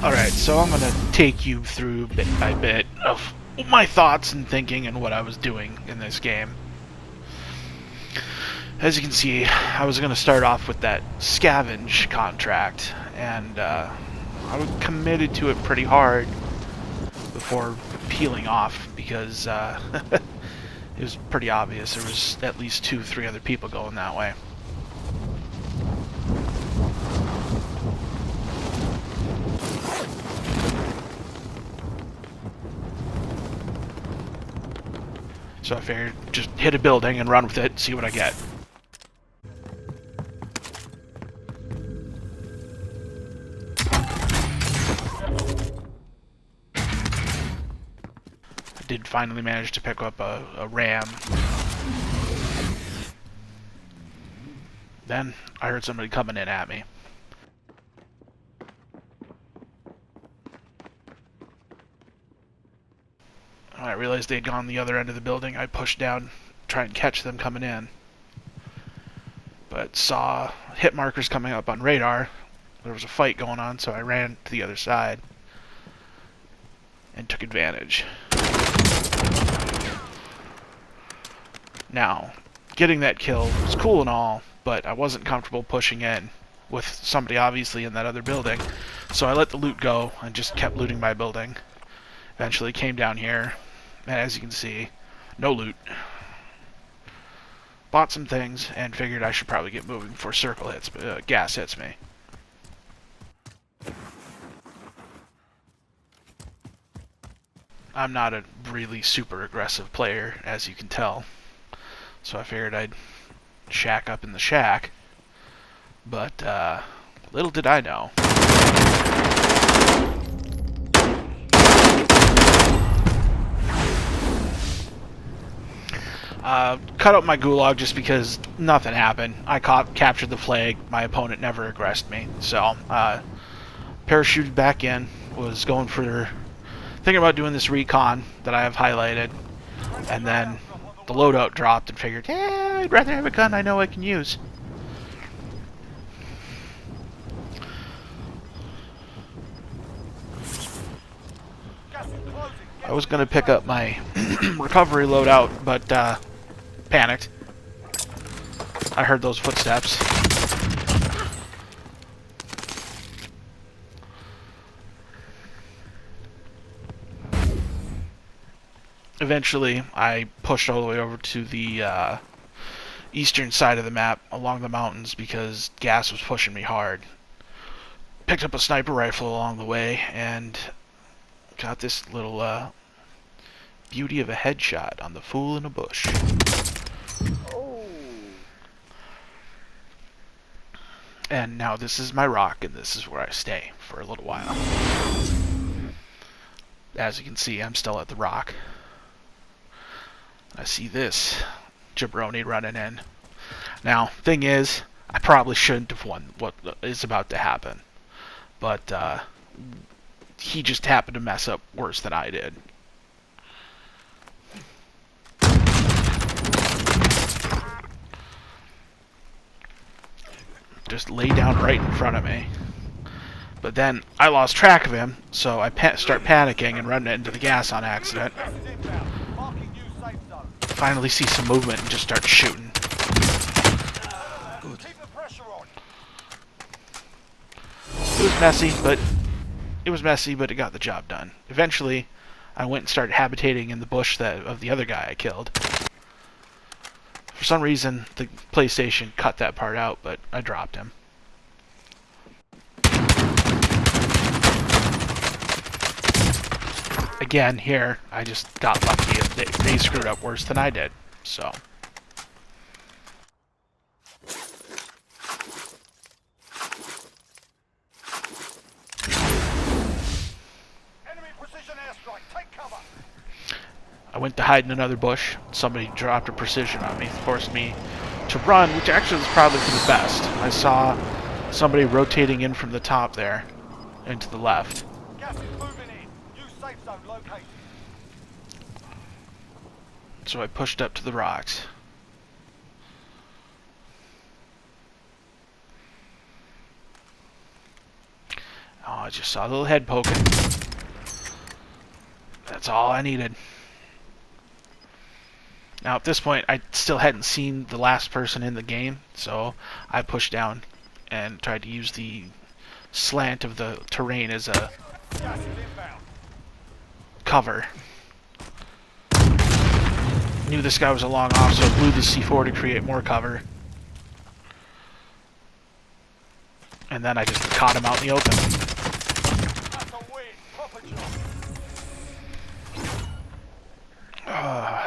Alright, so I'm gonna take you through bit by bit of my thoughts and thinking and what I was doing in this game. As you can see, I was gonna start off with that scavenge contract, and I was committed to it pretty hard before peeling off because it was pretty obvious there was at least 2-3 other people going that way. So I figured just hit a building and run with it, see what I get. I did finally manage to pick up a ram. Then I heard somebody coming in at me. When I realized they'd gone the other end of the building, I pushed down, try and catch them coming in. But saw hit markers coming up on radar. There was a fight going on, so I ran to the other side and took advantage. Now, getting that kill was cool and all, but I wasn't comfortable pushing in with somebody obviously in that other building, so I let the loot go and just kept looting my building. Eventually came down here, and as you can see, no loot. Bought some things and figured I should probably get moving before gas hits me. I'm not a really super aggressive player, as you can tell, so I figured I'd shack up in the shack, but little did I know. Cut out my gulag just because nothing happened. I captured the flag. My opponent never aggressed me. So, parachuted back in. Was going for... thinking about doing this recon that I have highlighted. And then the loadout dropped and figured, I'd rather have a gun I know I can use. I was going to pick up my recovery loadout, but panicked. I heard those footsteps. Eventually, I pushed all the way over to the eastern side of the map along the mountains because gas was pushing me hard. Picked up a sniper rifle along the way and got this little beauty of a headshot on the fool in a bush. Oh. And now this is my rock, and this is where I stay for a little while. As you can see, I'm still at the rock. I see this jabroni running in. Now, thing is, I probably shouldn't have won what is about to happen. But he just happened to mess up worse than I did. Just lay down right in front of me. But then I lost track of him, so I start panicking and running into the gas on accident. Finally see some movement and just start shooting. Good. It was messy, but it got the job done. Eventually, I went and started habitating in the bush of the other guy I killed. For some reason, the PlayStation cut that part out, but I dropped him. Again, here, I just got lucky. They screwed up worse than I did, so... I went to hide in another bush. Somebody dropped a precision on me, forced me to run, which actually was probably for the best. I saw somebody rotating in from the top there, into the left. Gas is moving in. New safe zone located. So I pushed up to the rocks. Oh, I just saw a little head poking. That's all I needed. Now, at this point, I still hadn't seen the last person in the game, so I pushed down and tried to use the slant of the terrain as a cover. Knew this guy was a long off, so I blew the C4 to create more cover. And then I just caught him out in the open.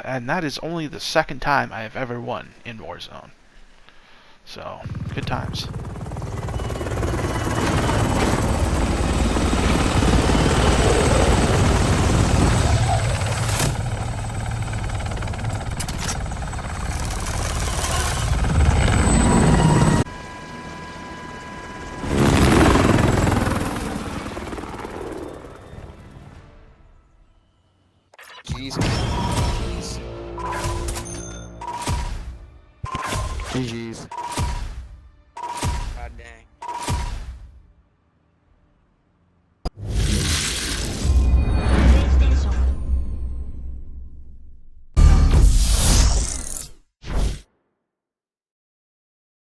And that is only the second time I have ever won in Warzone. So, good times. GG's. God dang.